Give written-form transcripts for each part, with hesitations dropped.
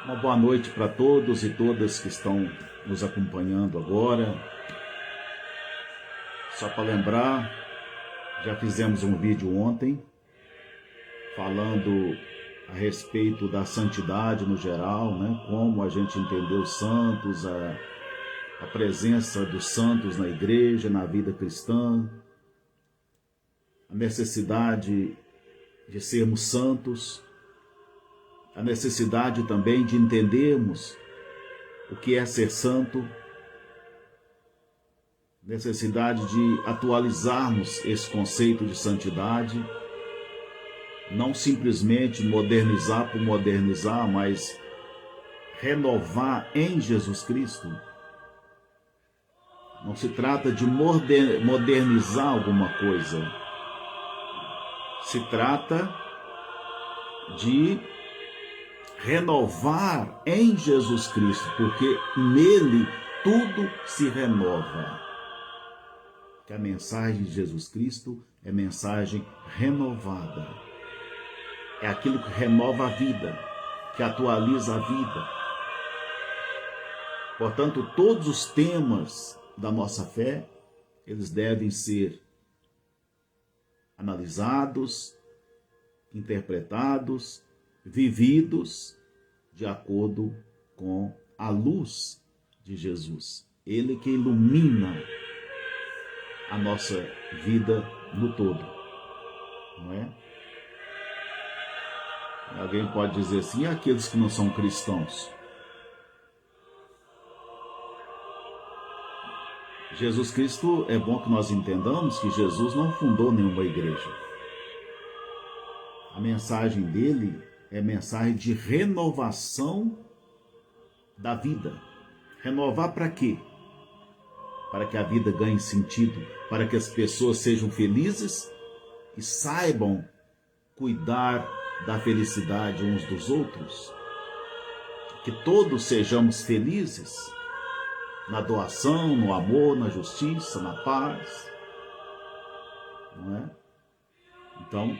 Uma boa noite para todos e todas que estão nos acompanhando agora. Só para lembrar, já fizemos um vídeo ontem falando a respeito da santidade no geral, né? Como a gente entendeu os santos, a presença dos santos na igreja, na vida cristã, a necessidade de sermos santos, a necessidade também de entendermos o que é ser santo, necessidade de atualizarmos esse conceito de santidade, não simplesmente modernizar por modernizar, mas renovar em Jesus Cristo. Não se trata de modernizar alguma coisa, se trata de renovar em Jesus Cristo, porque nele tudo se renova. Que a mensagem de Jesus Cristo é mensagem renovada. É aquilo que renova a vida, que atualiza a vida. Portanto, todos os temas da nossa fé, eles devem ser analisados, interpretados, vividos de acordo com a luz de Jesus. Ele que ilumina a nossa vida no todo, não é? Alguém pode dizer assim, e aqueles que não são cristãos? Jesus Cristo, é bom que nós entendamos que Jesus não fundou nenhuma igreja. A mensagem dele é mensagem de renovação da vida. Renovar para quê? Para que a vida ganhe sentido, para que as pessoas sejam felizes e saibam cuidar da felicidade uns dos outros. Que todos sejamos felizes na doação, no amor, na justiça, na paz. Não é? Então,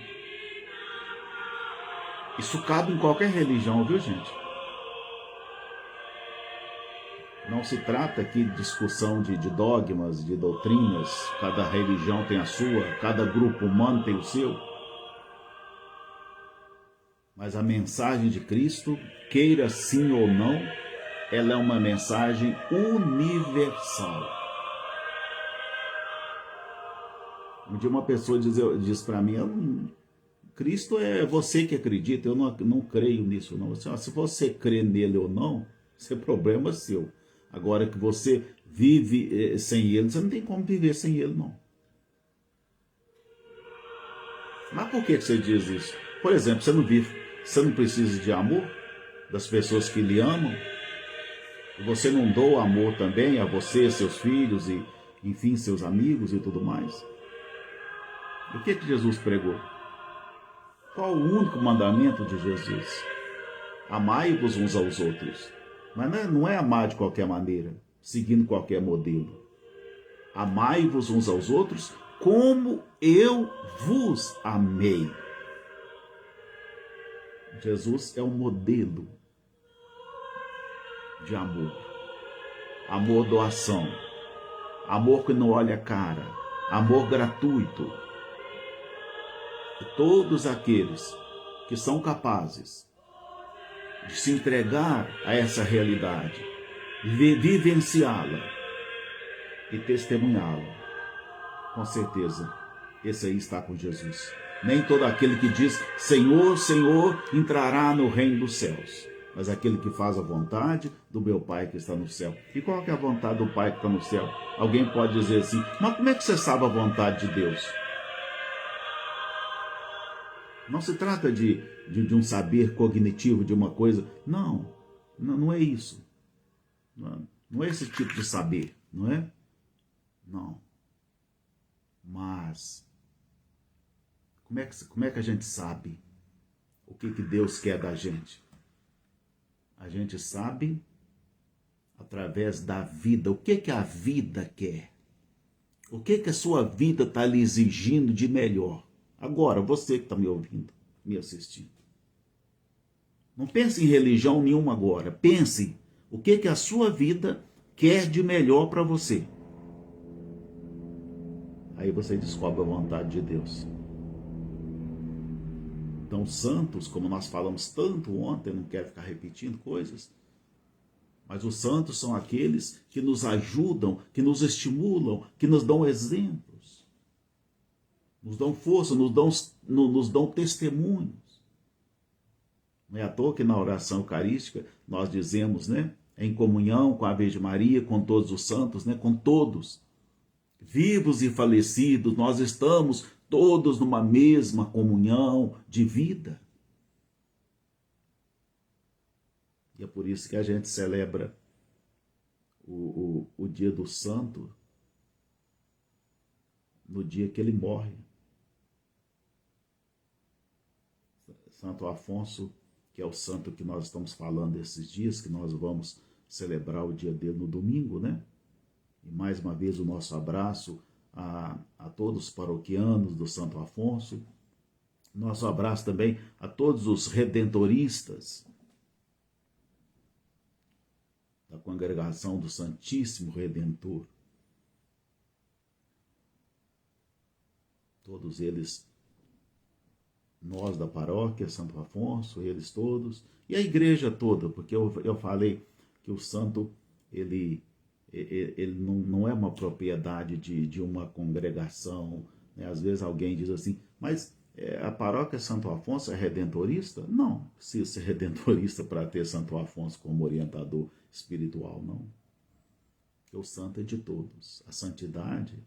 isso cabe em qualquer religião, viu, gente? Não se trata aqui de discussão de dogmas, de doutrinas. Cada religião tem a sua, cada grupo humano tem o seu. Mas a mensagem de Cristo, queira sim ou não, ela é uma mensagem universal. Um dia uma pessoa diz para mim, Cristo é você que acredita, eu não creio nisso não. Se você crê nele ou não, isso é problema seu. Agora que você vive sem ele, você não tem como viver sem ele não. Mas por que você diz isso? Por exemplo, você não precisa de amor das pessoas que lhe amam? Você não doa amor também a você, seus filhos e, enfim, seus amigos e tudo mais? O que Jesus pregou? Qual o único mandamento de Jesus? Amai-vos uns aos outros. Mas não é amar de qualquer maneira, seguindo qualquer modelo. Amai-vos uns aos outros como eu vos amei. Jesus é um modelo de amor. Amor doação. Amor que não olha a cara. Amor gratuito. E todos aqueles que são capazes de se entregar a essa realidade, vivenciá-la e testemunhá-la, com certeza, esse aí está com Jesus. Nem todo aquele que diz Senhor, Senhor, entrará no reino dos céus, mas aquele que faz a vontade do meu Pai que está no céu. E qual que é a vontade do Pai que está no céu? Alguém pode dizer assim, mas como é que você sabe a vontade de Deus? Não se trata de um saber cognitivo de uma coisa. Não é isso. Não é esse tipo de saber, não é? Não. Mas, como é que a gente sabe o que Deus quer da gente? A gente sabe através da vida. O que a vida quer? O que a sua vida está lhe exigindo de melhor? Agora, você que está me ouvindo, me assistindo. Não pense em religião nenhuma agora. Pense o que a sua vida quer de melhor para você. Aí você descobre a vontade de Deus. Então, santos, como nós falamos tanto ontem, não quero ficar repetindo coisas, mas os santos são aqueles que nos ajudam, que nos estimulam, que nos dão exemplos, nos dão força, nos dão testemunhos. Não é à toa que na oração eucarística nós dizemos, né, em comunhão com a Virgem Maria, com todos os santos, né, com todos, vivos e falecidos, nós estamos todos numa mesma comunhão de vida. E é por isso que a gente celebra o dia do santo no dia que ele morre. Santo Afonso, que é o santo que nós estamos falando esses dias, que nós vamos celebrar o dia dele no domingo, né? E mais uma vez o nosso abraço a todos os paroquianos do Santo Afonso. Nosso abraço também a todos os redentoristas da congregação do Santíssimo Redentor. Todos eles, nós da paróquia Santo Afonso, eles todos, e a igreja toda, porque eu falei que o santo, ele não é uma propriedade de uma congregação, né? Às vezes alguém diz assim, mas a paróquia Santo Afonso é redentorista? Não precisa ser redentorista para ter Santo Afonso como orientador espiritual, não. Porque o santo é de todos, a santidade,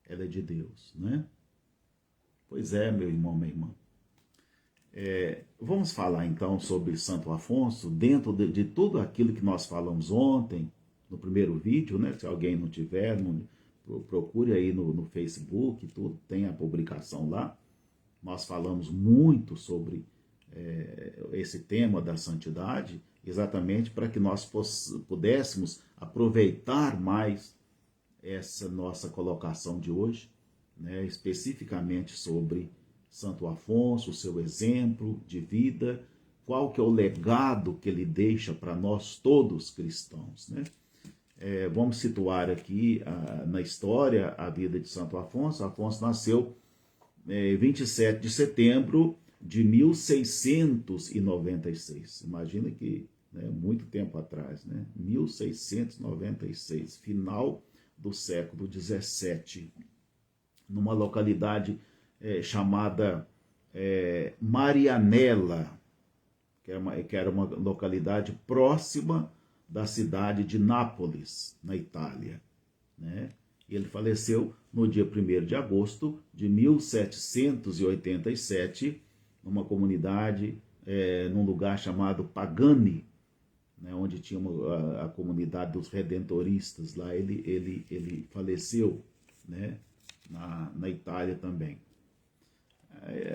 ela é de Deus, né? Pois é, meu irmão, minha irmã. Vamos falar então sobre Santo Afonso, dentro de tudo aquilo que nós falamos ontem, no primeiro vídeo, né? Se alguém não tiver, procure aí no Facebook, tudo, tem a publicação lá. Nós falamos muito sobre esse tema da santidade, exatamente para que nós pudéssemos aproveitar mais essa nossa colocação de hoje, né? Especificamente sobre Santo Afonso, o seu exemplo de vida, qual que é o legado que ele deixa para nós todos cristãos, né? Vamos situar aqui na história a vida de Santo Afonso. Afonso nasceu 27 de setembro de 1696. Imagina que, né, muito tempo atrás, né? 1696, final do século 17, numa localidade chamada Marianella, que era uma localidade próxima da cidade de Nápoles, na Itália, né? Ele faleceu no dia 1º de agosto de 1787, numa comunidade, num lugar chamado Pagani, né, onde tinha a comunidade dos redentoristas. Lá ele faleceu, né, na Itália também.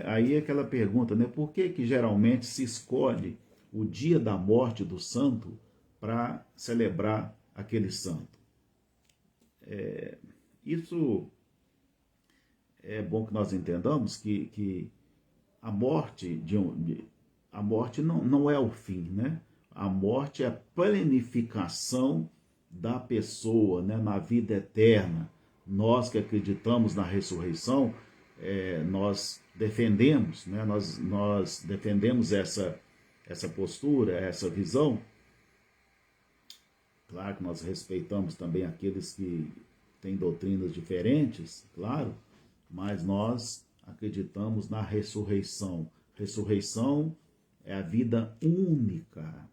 Aí aquela pergunta, né, por que geralmente se escolhe o dia da morte do santo para celebrar aquele santo? Isso é bom que nós entendamos que a morte, a morte não é o fim, né? A morte é a planificação da pessoa, né, na vida eterna. Nós que acreditamos na ressurreição, nós defendemos, né? Nós defendemos essa postura, essa visão. Claro que nós respeitamos também aqueles que têm doutrinas diferentes, claro, mas nós acreditamos na ressurreição. Ressurreição é a vida única.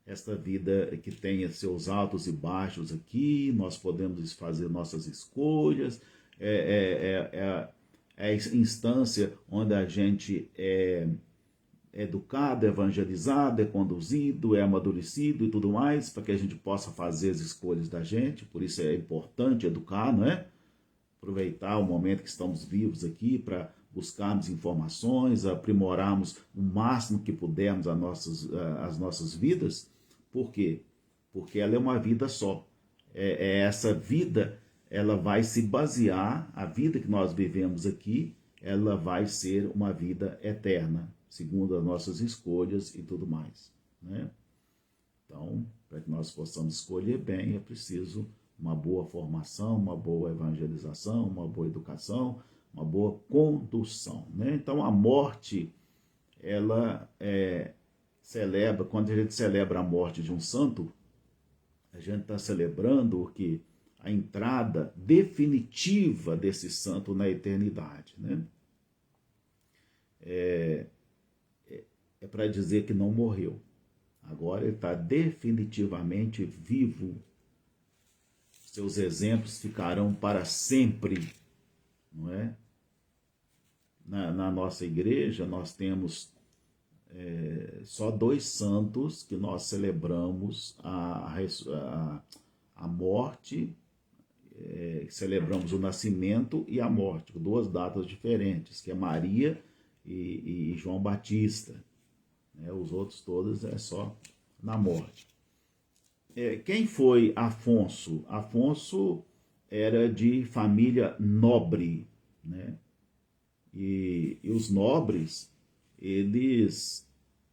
Esta vida que tem seus altos e baixos aqui, nós podemos fazer nossas escolhas, é a instância onde a gente é educado, evangelizado, é conduzido, é amadurecido e tudo mais, para que a gente possa fazer as escolhas da gente. Por isso é importante educar, não é? Aproveitar o momento que estamos vivos aqui para buscarmos informações, aprimorarmos o máximo que pudermos as nossas vidas. Por quê? Porque ela é uma vida só. Essa vida, ela vai se basear, a vida que nós vivemos aqui, ela vai ser uma vida eterna. segundo as nossas escolhas e tudo mais, né? Então, para que nós possamos escolher bem, é preciso uma boa formação, uma boa evangelização, uma boa educação, uma boa condução, né? Então, a morte, ela celebra, quando a gente celebra a morte de um santo, a gente está celebrando o que? A entrada definitiva desse santo na eternidade, né? É para dizer que não morreu. Agora ele está definitivamente vivo. Seus exemplos ficarão para sempre, não é? Na nossa igreja nós temos só 2 santos que nós celebramos a morte, celebramos o nascimento e a morte, 2 datas diferentes, que é Maria e João Batista. Os outros todos é só na morte. Quem foi Afonso? Afonso era de família nobre, né? E os nobres, eles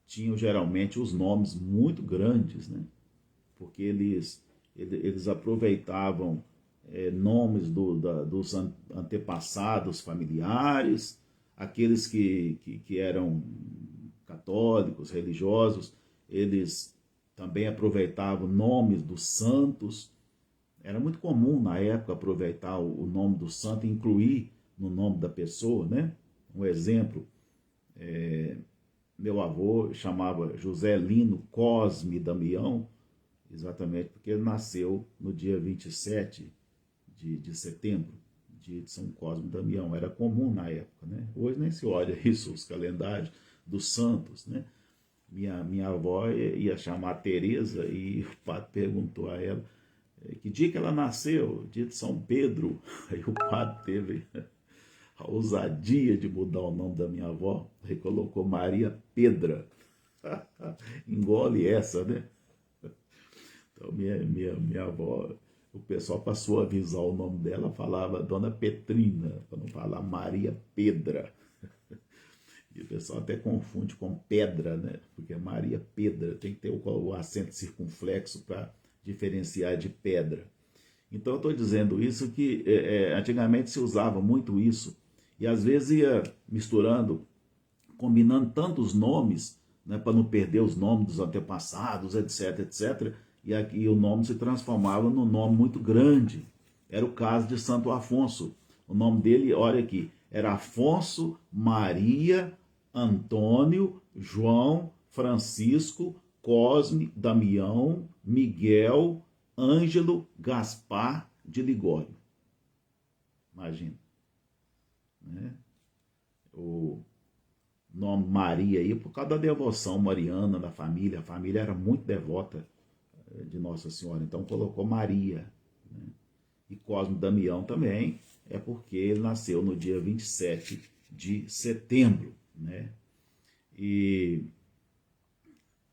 tinham geralmente os nomes muito grandes, né? Porque eles aproveitavam nomes dos antepassados familiares, aqueles que eram católicos, religiosos, eles também aproveitavam nomes dos santos. Era muito comum na época aproveitar o nome do santo e incluir no nome da pessoa, né? Um exemplo, meu avô chamava José Lino Cosme Damião, exatamente porque ele nasceu no dia 27 de setembro, dia de São Cosme Damião. Era comum na época, né? Hoje nem se olha isso, os calendários dos santos, né? Minha avó ia chamar Teresa e o padre perguntou a ela que dia que ela nasceu, dia de São Pedro. Aí o padre teve a ousadia de mudar o nome da minha avó, aí colocou Maria Pedra. Engole essa, né? Então minha avó, o pessoal passou a avisar o nome dela, falava Dona Petrina, para não falar Maria Pedra. E o pessoal até confunde com pedra, né? Porque é Maria Pedra, tem que ter o acento circunflexo para diferenciar de pedra. Então eu estou dizendo isso que antigamente se usava muito isso, e às vezes ia misturando, combinando tantos nomes, né, para não perder os nomes dos antepassados, etc, etc, e aqui o nome se transformava num nome muito grande. Era o caso de Santo Afonso. O nome dele, olha aqui, era Afonso Maria Antônio João Francisco Cosme Damião Miguel Ângelo Gaspar de Ligório. Imagina, né? O nome Maria aí por causa da devoção mariana da família. A família era muito devota de Nossa Senhora, então colocou Maria, né? E Cosme Damião também é porque ele nasceu no dia 27 de setembro, né? E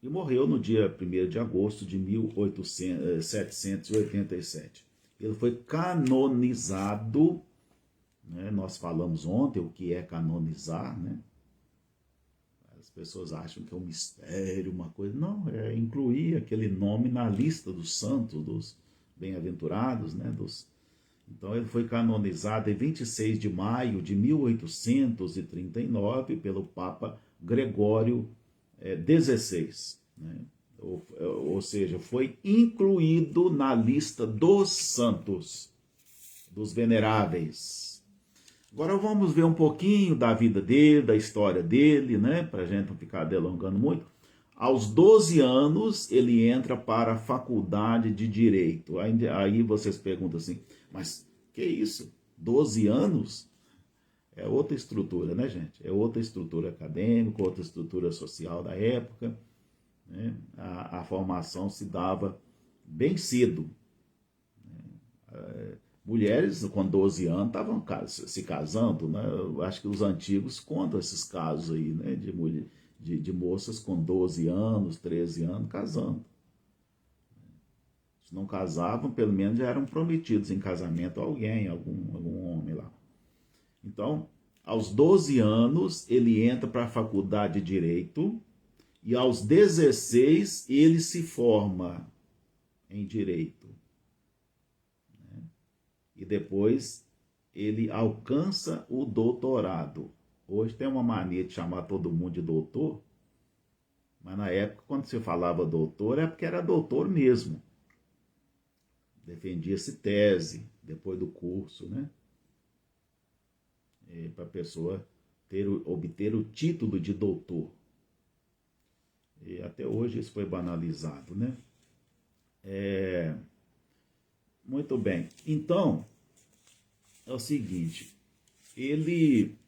morreu no dia 1º de agosto de 1787. Ele foi canonizado, né? Nós falamos ontem o que é canonizar, né? As pessoas acham que é um mistério, uma coisa. Não, é incluir aquele nome na lista dos santos, dos bem-aventurados, né? Então ele foi canonizado em 26 de maio de 1839 pelo Papa Gregório XVI, né? Ou seja, foi incluído na lista dos santos, dos veneráveis. Agora vamos ver um pouquinho da vida dele, da história dele, né? Para a gente não ficar delongando muito. Aos 12 anos, ele entra para a faculdade de Direito. Aí vocês perguntam assim, mas que isso? 12 anos? É outra estrutura, né, gente? É outra estrutura acadêmica, outra estrutura social da época, né? A formação se dava bem cedo. Mulheres com 12 anos estavam se casando, né? Eu acho que os antigos contam esses casos aí, né? De moças com 12 anos, 13 anos casando. Se não casavam, pelo menos já eram prometidos em casamento a alguém, algum homem lá. Então, Aos 12 anos, ele entra para a faculdade de Direito e aos 16 ele se forma em Direito. E depois ele alcança o doutorado. Hoje tem uma mania de chamar todo mundo de doutor, mas na época, quando se falava doutor, é porque era doutor mesmo. Defendia-se tese depois do curso, né? Para a pessoa obter o título de doutor. E até hoje isso foi banalizado, né? Muito bem. Então, é o seguinte, ele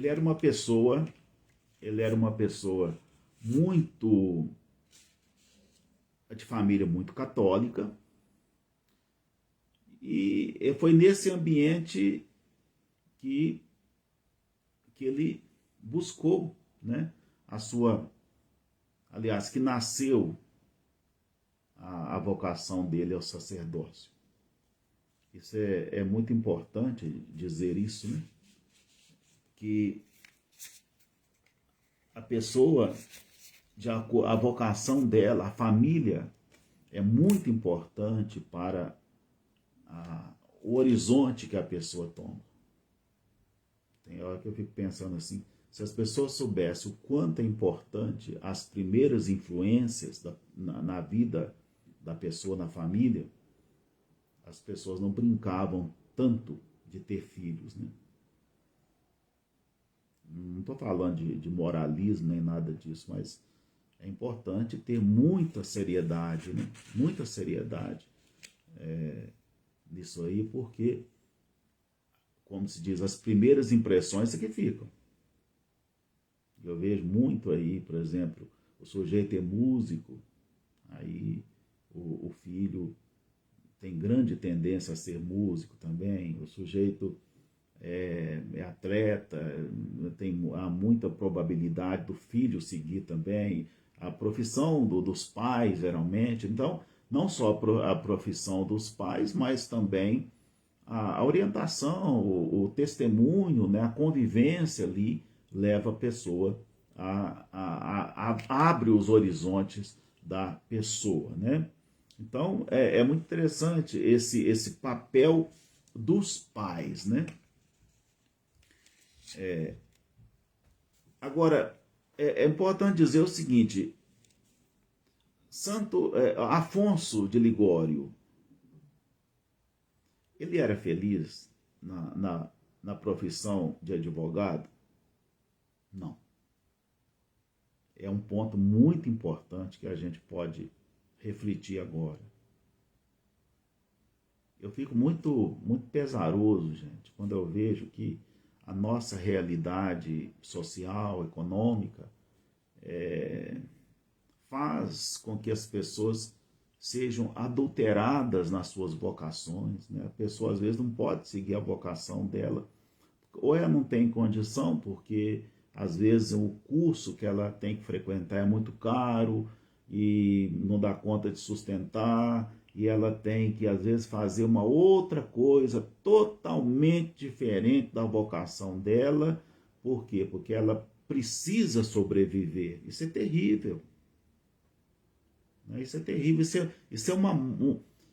era uma pessoa, muito de família muito católica, e foi nesse ambiente que ele buscou, né, aliás, que nasceu a vocação dele ao sacerdócio. Isso é muito importante dizer isso, né? Que a pessoa, a vocação dela, a família, é muito importante para o horizonte que a pessoa toma. Tem hora que eu fico pensando assim, se as pessoas soubessem o quanto é importante as primeiras influências na vida da pessoa, na família, as pessoas não brincavam tanto de ter filhos, né? Não estou falando de moralismo nem nada disso, mas é importante ter muita seriedade, né? Muita seriedade nisso aí, porque, como se diz, as primeiras impressões é que ficam. Eu vejo muito aí, por exemplo, o sujeito é músico, aí o filho tem grande tendência a ser músico também, o sujeito é atleta, há muita probabilidade do filho seguir também, a profissão dos pais, geralmente. Então, não só a profissão dos pais, mas também a orientação, o testemunho, né, a convivência ali leva a pessoa abre os horizontes da pessoa, né? Então, é muito interessante esse papel dos pais, né? Agora, é importante dizer o seguinte, Afonso de Ligório, ele era feliz na profissão de advogado? Não. É um ponto muito importante que a gente pode refletir agora. Eu fico muito, muito pesaroso, gente, quando eu vejo que a nossa realidade social, econômica, faz com que as pessoas sejam adulteradas nas suas vocações, né? A pessoa às vezes não pode seguir a vocação dela, ou ela não tem condição, porque às vezes o curso que ela tem que frequentar é muito caro e não dá conta de sustentar, e ela tem que às vezes fazer uma outra coisa totalmente diferente da vocação dela. Por quê? Porque ela precisa sobreviver. Isso é terrível. Isso é terrível,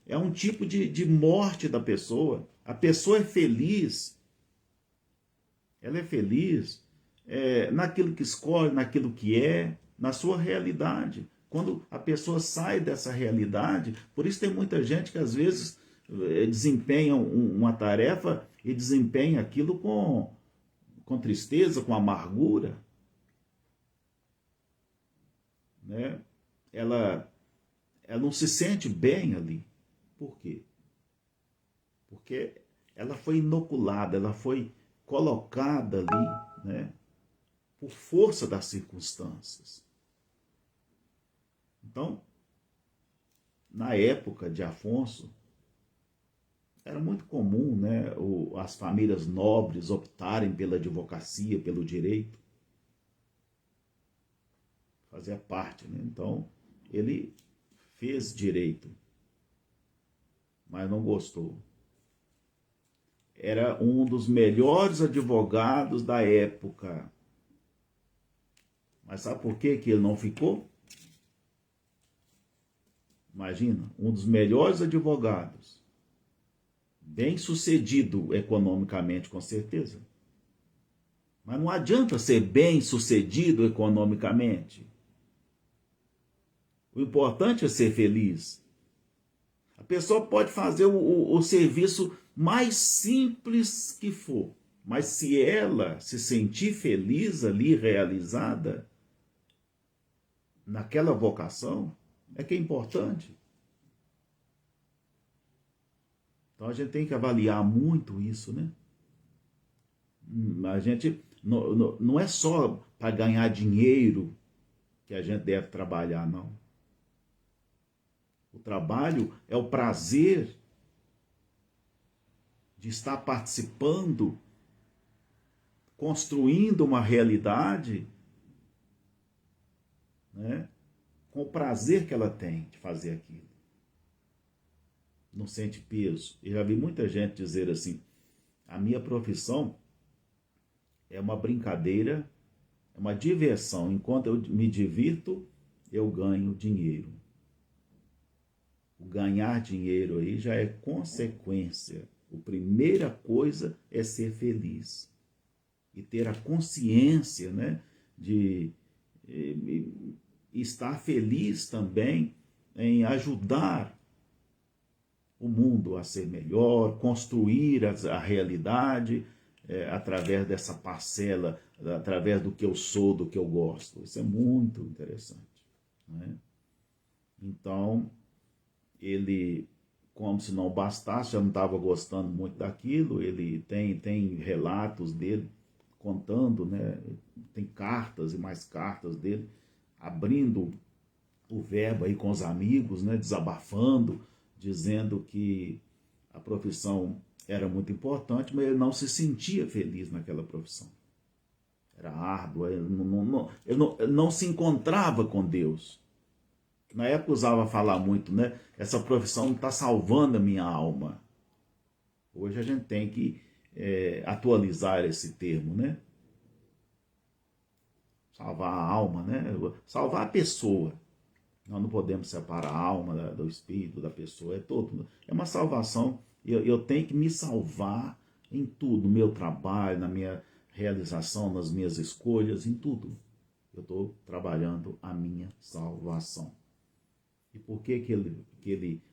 é um tipo de morte da pessoa. A pessoa é feliz, ela é feliz naquilo que escolhe, naquilo que na sua realidade. Quando a pessoa sai dessa realidade, por isso tem muita gente que às vezes desempenha uma tarefa e desempenha aquilo com tristeza, com amargura, né? Ela não se sente bem ali. Por quê? Porque ela foi inoculada, ela foi colocada ali, né, por força das circunstâncias. Então, na época de Afonso, era muito comum, né, as famílias nobres optarem pela advocacia, pelo direito. Fazia parte, né? Então, ele fez direito, mas não gostou. era um dos melhores advogados da época. Mas sabe por que ele não ficou? Imagina, um dos melhores advogados, bem sucedido economicamente, com certeza. Mas não adianta ser bem sucedido economicamente. O importante é ser feliz. A pessoa pode fazer o serviço mais simples que for, mas se ela se sentir feliz ali, realizada, naquela vocação, é que é importante. Então a gente tem que avaliar muito isso, né? A gente não é só para ganhar dinheiro que a gente deve trabalhar, não. O trabalho é o prazer de estar participando, construindo uma realidade, né, com o prazer que ela tem de fazer aquilo. Não sente peso. Eu já vi muita gente dizer assim, a minha profissão é uma brincadeira, é uma diversão. Enquanto eu me divirto, eu ganho dinheiro. O ganhar dinheiro aí já é consequência. A primeira coisa é ser feliz. E ter a consciência, né, de estar feliz também em ajudar o mundo a ser melhor, construir a realidade através dessa parcela, através do que eu sou, do que eu gosto. Isso é muito interessante, né? Então, ele, como se não bastasse, já não estava gostando muito daquilo, ele tem relatos dele contando, né? Tem cartas e mais cartas dele, abrindo o verbo aí com os amigos, né? Desabafando, dizendo que a profissão era muito importante, mas ele não se sentia feliz naquela profissão. Era árdua, ele não se encontrava com Deus. Na época usava falar muito, né? Essa profissão não está salvando a minha alma. Hoje a gente tem que atualizar esse termo, né? Salvar a alma, né? Salvar a pessoa. Nós não podemos separar a alma do espírito, da pessoa. É uma salvação. Eu tenho que me salvar em tudo. No meu trabalho, na minha realização, nas minhas escolhas, em tudo. Eu estou trabalhando a minha salvação. E por que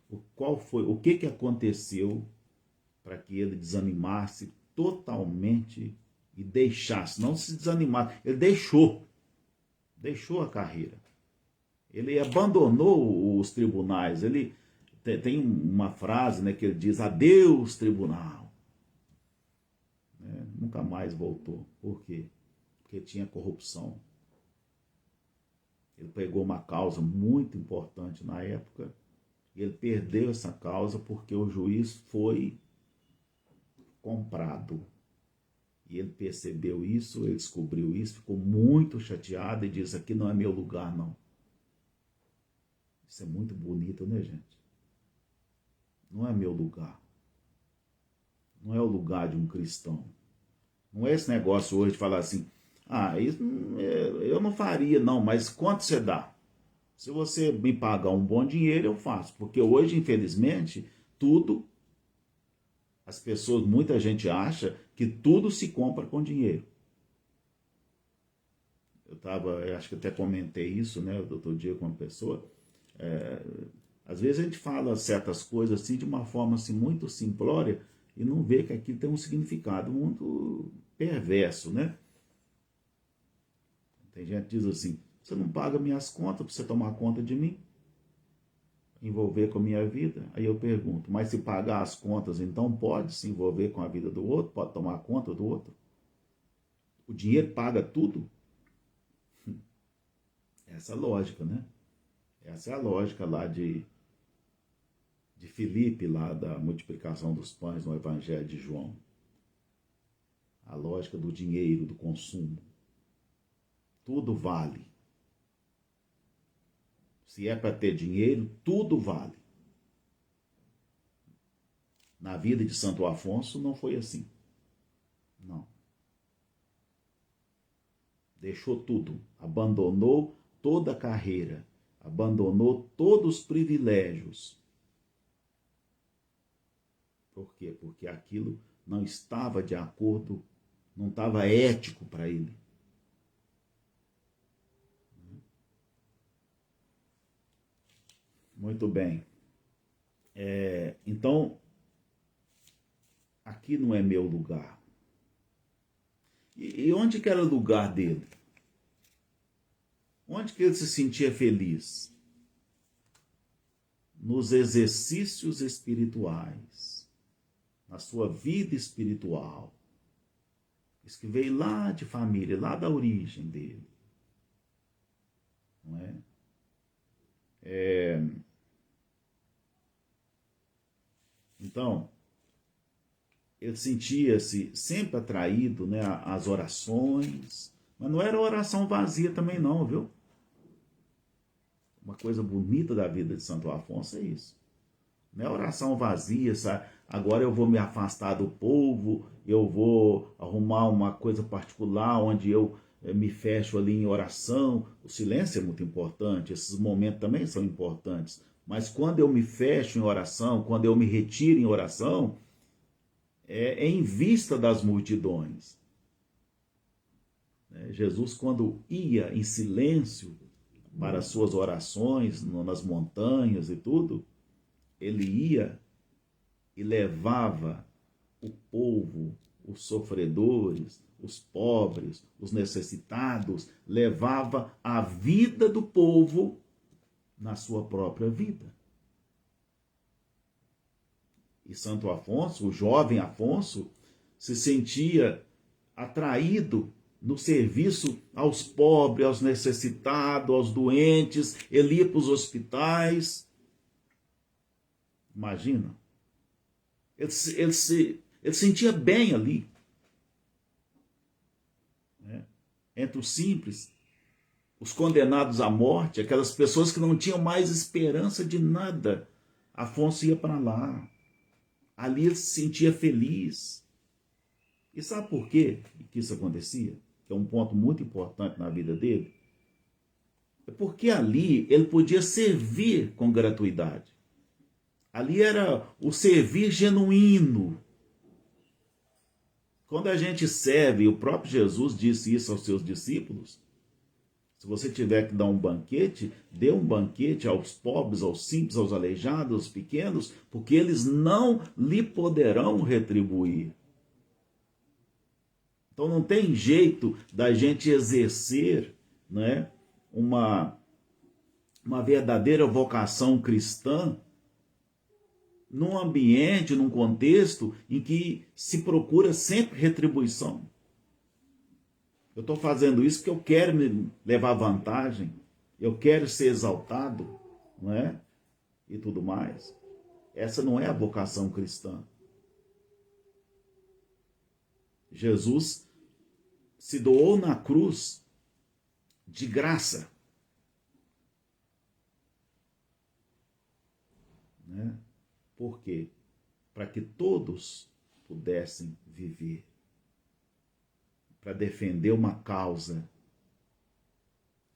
o que aconteceu para que ele desanimasse totalmente e deixasse, não se desanimasse, ele deixou a carreira. Ele abandonou os tribunais. Ele tem uma frase, né, que ele diz: adeus, tribunal. Nunca mais voltou. Por quê? Porque tinha corrupção. Ele pegou uma causa muito importante na época e ele perdeu essa causa porque o juiz foi comprado. E ele percebeu isso, ele descobriu isso, ficou muito chateado e disse: aqui não é meu lugar, não. Isso é muito bonito, né, gente? Não é meu lugar. Não é o lugar de um cristão. Não é esse negócio hoje de falar assim: isso eu não faria, não, mas quanto você dá? Se você me pagar um bom dinheiro, eu faço. Porque hoje, infelizmente, muita gente acha que tudo se compra com dinheiro. Eu acho que até comentei isso, né, outro dia com uma pessoa. Às vezes a gente fala certas coisas assim de uma forma assim, muito simplória e não vê que aquilo tem um significado muito perverso, né? Tem gente que diz assim: você não paga minhas contas para você tomar conta de mim, envolver com a minha vida? Aí eu pergunto: mas se pagar as contas, então pode se envolver com a vida do outro? Pode tomar conta do outro? O dinheiro paga tudo? Essa é a lógica, né? Essa é a lógica lá de Filipe, lá da multiplicação dos pães no Evangelho de João. A lógica do dinheiro, do consumo. Tudo vale. Se é para ter dinheiro, tudo vale. Na vida de Santo Afonso não foi assim. Não. Deixou tudo, abandonou toda a carreira, abandonou todos os privilégios. Por quê? Porque aquilo não estava de acordo, não estava ético para ele. Muito bem. Então, aqui não é meu lugar. E onde que era o lugar dele? Onde que ele se sentia feliz? Nos exercícios espirituais, na sua vida espiritual. Isso que veio lá de família, lá da origem dele. Não é? Então, ele sentia-se sempre atraído, né, às orações, mas não era oração vazia também não, viu? Uma coisa bonita da vida de Santo Afonso é isso. Não é oração vazia, sabe? Agora eu vou me afastar do povo, eu vou arrumar uma coisa particular onde eu me fecho ali em oração. O silêncio é muito importante, esses momentos também são importantes. Mas quando eu me fecho em oração, quando eu me retiro em oração, é em vista das multidões. Jesus, quando ia em silêncio para as suas orações nas montanhas e tudo, ele ia e levava o povo, os sofredores, os pobres, os necessitados, levava a vida do povo na sua própria vida. E Santo Afonso, o jovem Afonso, se sentia atraído no serviço aos pobres, aos necessitados, aos doentes. Ele ia para os hospitais. Imagina. Ele sentia bem ali. Né? Entre os simples, os condenados à morte, aquelas pessoas que não tinham mais esperança de nada. Afonso ia para lá. Ali ele se sentia feliz. E sabe por quê que isso acontecia? Que é um ponto muito importante na vida dele. É porque ali ele podia servir com gratuidade. Ali era o servir genuíno. Quando a gente serve, o próprio Jesus disse isso aos seus discípulos, se você tiver que dar um banquete, dê um banquete aos pobres, aos simples, aos aleijados, aos pequenos, porque eles não lhe poderão retribuir. Então não tem jeito da gente exercer, né, uma verdadeira vocação cristã num ambiente, num contexto em que se procura sempre retribuição. Eu estou fazendo isso porque eu quero me levar vantagem, eu quero ser exaltado, não é? E tudo mais. Essa não é a vocação cristã. Jesus se doou na cruz de graça. Né? Por quê? Para que todos pudessem viver. Para defender uma causa.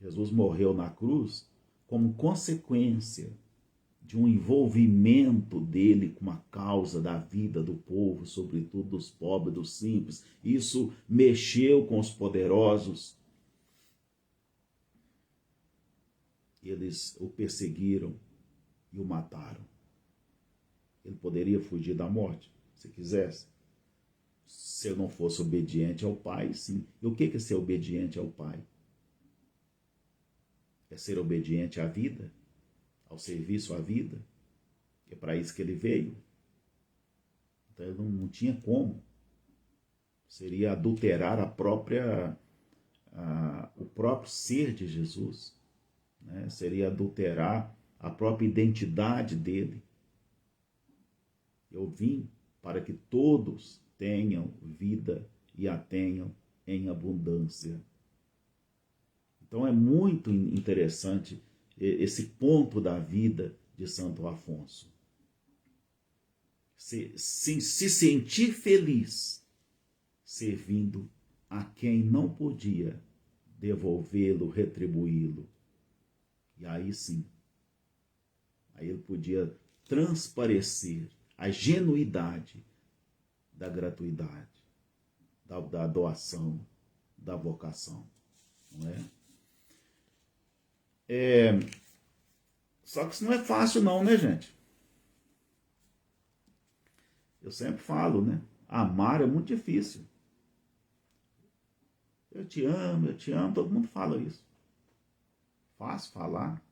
Jesus morreu na cruz como consequência de um envolvimento dele com a causa da vida do povo, sobretudo dos pobres, dos simples. Isso mexeu com os poderosos. Eles o perseguiram e o mataram. Ele poderia fugir da morte, se quisesse. Se eu não fosse obediente ao Pai, sim. E o que é ser obediente ao Pai? É ser obediente à vida, ao serviço à vida. É para isso que ele veio. Então ele não tinha como. Seria adulterar o próprio ser de Jesus. Né? Seria adulterar a própria identidade dele. Eu vim para que todos tenham vida e a tenham em abundância. Então é muito interessante esse ponto da vida de Santo Afonso. se sentir feliz servindo a quem não podia devolvê-lo, retribuí-lo. E aí sim, aí ele podia transparecer a genuidade da gratuidade, da doação, da vocação. Não é? Só que isso não é fácil não, né, gente? Eu sempre falo, né? Amar é muito difícil. Eu te amo, todo mundo fala isso. Fácil falar.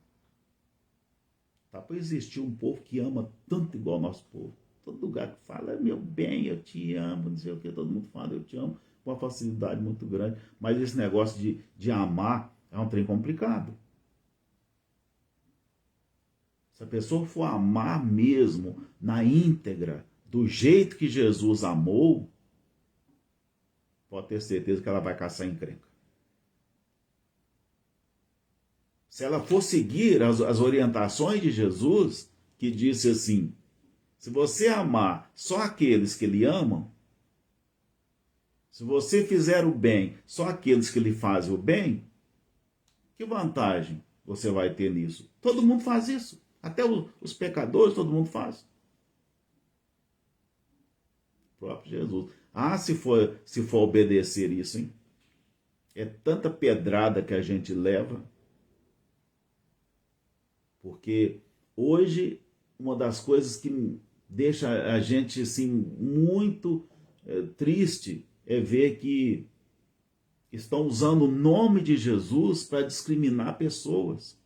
Tá para existir um povo que ama tanto igual ao nosso povo. Todo lugar que fala, meu bem, eu te amo, não sei o que, todo mundo fala, eu te amo, com uma facilidade muito grande. Mas esse negócio de amar é um trem complicado. Se a pessoa for amar mesmo, na íntegra, do jeito que Jesus amou, pode ter certeza que ela vai caçar encrenca. Se ela for seguir as orientações de Jesus, que disse assim, se você amar só aqueles que lhe amam, se você fizer o bem só aqueles que lhe fazem o bem, que vantagem você vai ter nisso? Todo mundo faz isso. Até os pecadores, todo mundo faz. O próprio Jesus. Ah, se for obedecer isso, hein? É tanta pedrada que a gente leva. Porque hoje, uma das coisas que deixa a gente assim, muito triste é ver que estão usando o nome de Jesus para discriminar pessoas.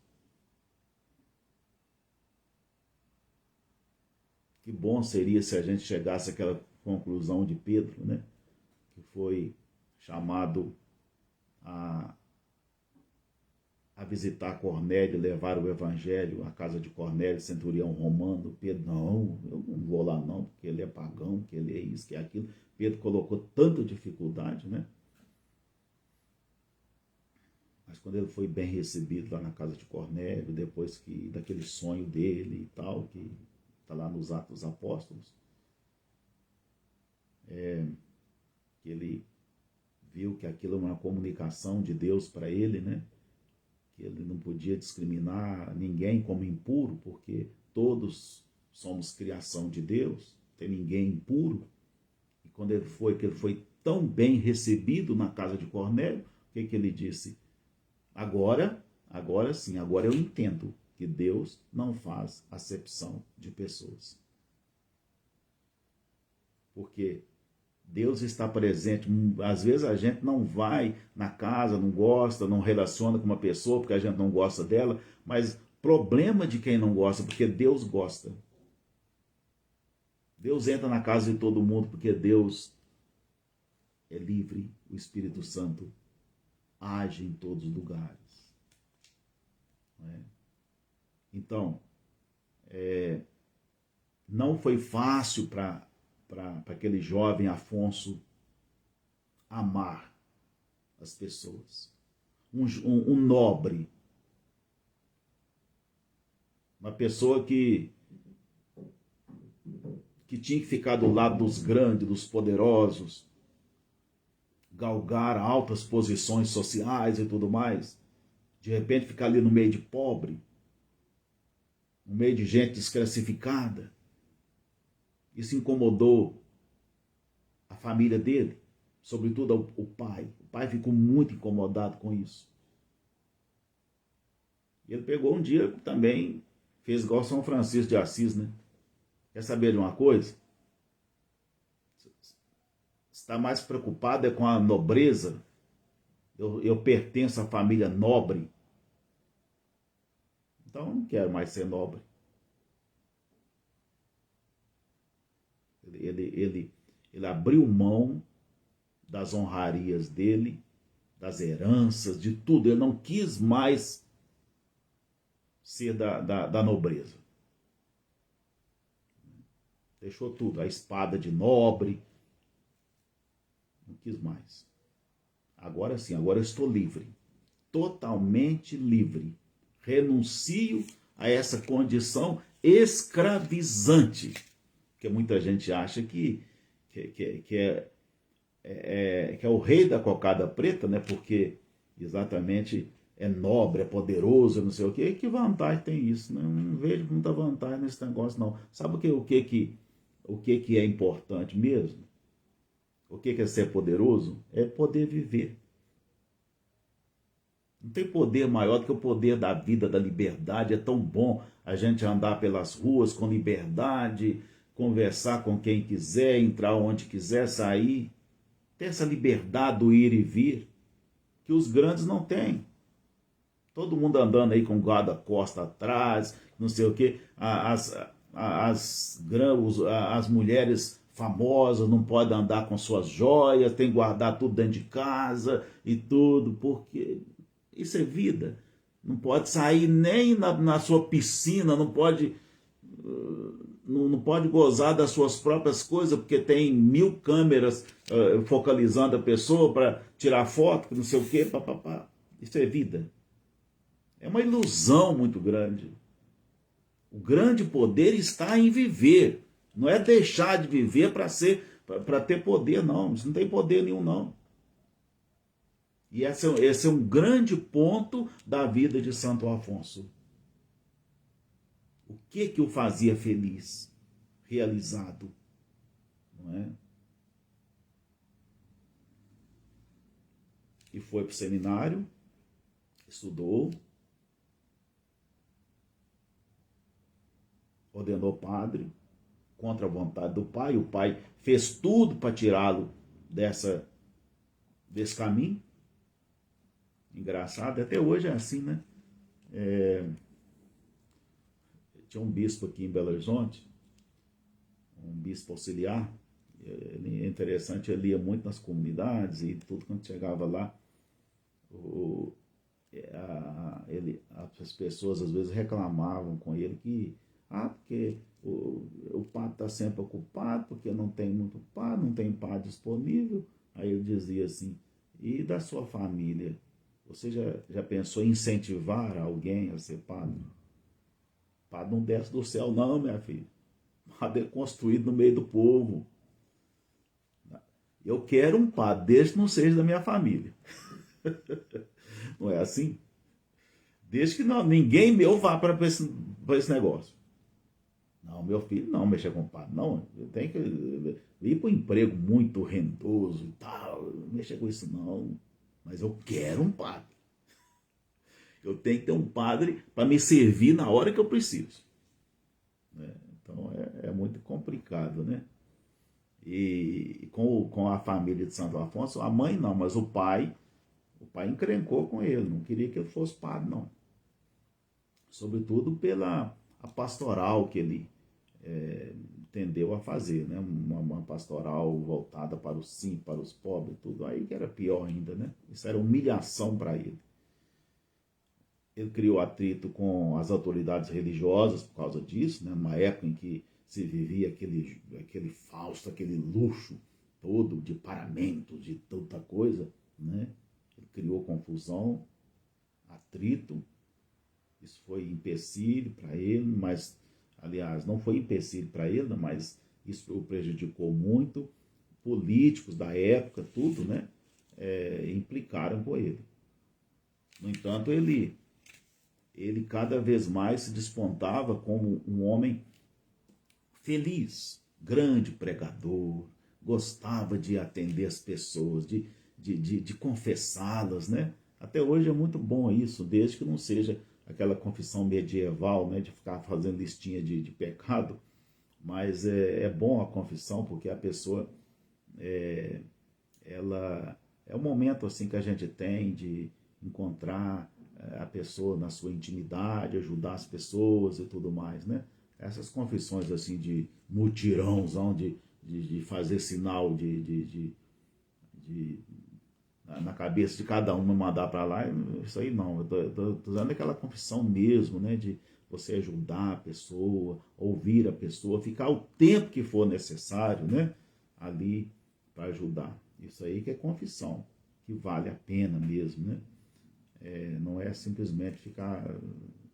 Que bom seria se a gente chegasse àquela conclusão de Pedro, né? Que foi chamado a visitar Cornélio, levar o evangelho à casa de Cornélio, centurião romano. Pedro, não, eu não vou lá não, porque ele é pagão, que ele é isso, que é aquilo. Pedro colocou tanta dificuldade, né? Mas quando ele foi bem recebido lá na casa de Cornélio, depois daquele sonho dele e tal, que está lá nos Atos dos Apóstolos, que ele viu que aquilo é uma comunicação de Deus para ele, né? Que ele não podia discriminar ninguém como impuro, porque todos somos criação de Deus, não tem ninguém impuro. E quando ele foi tão bem recebido na casa de Cornélio, o que ele disse? Agora sim, agora eu entendo que Deus não faz acepção de pessoas. Porque Deus está presente. Às vezes a gente não vai na casa, não gosta, não relaciona com uma pessoa porque a gente não gosta dela, mas problema de quem não gosta, porque Deus gosta. Deus entra na casa de todo mundo porque Deus é livre, o Espírito Santo age em todos os lugares. Então, não foi fácil para aquele jovem Afonso amar as pessoas. Um nobre. Uma pessoa que tinha que ficar do lado dos grandes, dos poderosos, galgar altas posições sociais e tudo mais. De repente ficar ali no meio de pobre, no meio de gente desclassificada. Isso incomodou a família dele, sobretudo o pai. O pai ficou muito incomodado com isso. E ele pegou um dia também, fez igual São Francisco de Assis, né? Quer saber de uma coisa? Está mais preocupado com a nobreza? Eu pertenço à família nobre. Então eu não quero mais ser nobre. Ele abriu mão das honrarias dele, das heranças, de tudo. Ele não quis mais ser da nobreza. Deixou tudo, a espada de nobre. Não quis mais. Agora sim, agora eu estou livre. Totalmente livre. Renuncio a essa condição escravizante Porque muita gente acha que é o rei da cocada preta, né? Porque exatamente é nobre, é poderoso, não sei o quê. Que vantagem tem isso? Né? Não vejo muita vantagem nesse negócio, não. Sabe o que é importante mesmo? O que é ser poderoso? É poder viver. Não tem poder maior do que o poder da vida, da liberdade. É tão bom a gente andar pelas ruas com liberdade, conversar com quem quiser, entrar onde quiser, sair. Ter essa liberdade do ir e vir, que os grandes não têm. Todo mundo andando aí com guarda-costa atrás, não sei o quê. As mulheres famosas não podem andar com suas joias, tem que guardar tudo dentro de casa e tudo, porque isso é vida. Não pode sair nem na sua piscina, não pode gozar das suas próprias coisas, porque tem 1000 câmeras focalizando a pessoa para tirar foto, não sei o quê, papapá. Isso é vida. É uma ilusão muito grande. O grande poder está em viver. Não é deixar de viver para ter poder, não. Isso não tem poder nenhum, não. E esse é um grande ponto da vida de Santo Afonso. O que o fazia feliz, realizado, não é? E foi para o seminário, estudou, ordenou padre, contra a vontade do pai. O pai fez tudo para tirá-lo desse caminho. Engraçado, até hoje é assim, né? Tinha um bispo aqui em Belo Horizonte, um bispo auxiliar. Ele, é interessante, ele ia muito nas comunidades e tudo. Quando chegava lá, as pessoas às vezes reclamavam com ele porque o padre está sempre ocupado, porque não tem muito padre, não tem padre disponível. Aí ele dizia assim: e da sua família? Você já pensou em incentivar alguém a ser padre? Padre não desce do céu, não, minha filha. Padre é construído no meio do povo. Eu quero um padre, desde que não seja da minha família. Não é assim? Desde que ninguém meu vá para esse negócio. Não, meu filho não mexa com padre. Não, eu tenho que ir para um emprego muito rendoso e tal. Não mexa com isso, não. Mas eu quero um padre. Eu tenho que ter um padre para me servir na hora que eu preciso. Então é muito complicado, né? E com a família de Santo Afonso, a mãe não, mas o pai encrencou com ele, não queria que ele fosse padre, não. Sobretudo pela a pastoral que ele tendeu a fazer, né? Uma pastoral voltada para os simples, para os pobres, tudo. Aí que era pior ainda, né? Isso era humilhação para ele. Ele criou atrito com as autoridades religiosas por causa disso, né? Numa época em que se vivia aquele Fausto, aquele luxo todo de paramentos, de tanta coisa, né? Ele criou confusão, atrito. Isso foi empecilho para ele, mas, aliás, não foi empecilho para ele, mas isso o prejudicou muito. Políticos da época, tudo, né? Implicaram com ele. No entanto, ele cada vez mais se despontava como um homem feliz, grande pregador, gostava de atender as pessoas, de confessá-las, né? Até hoje é muito bom isso, desde que não seja aquela confissão medieval, né, de ficar fazendo listinha de pecado, mas é bom a confissão, porque a pessoa, ela é um momento assim que a gente tem de encontrar a pessoa na sua intimidade, ajudar as pessoas e tudo mais, né? Essas confissões assim de mutirãozão, de fazer sinal na cabeça de cada um e mandar para lá, isso aí não. Eu tô usando aquela confissão mesmo, né? De você ajudar a pessoa, ouvir a pessoa, ficar o tempo que for necessário, né? Ali para ajudar. Isso aí que é confissão, que vale a pena mesmo, né? Não é simplesmente ficar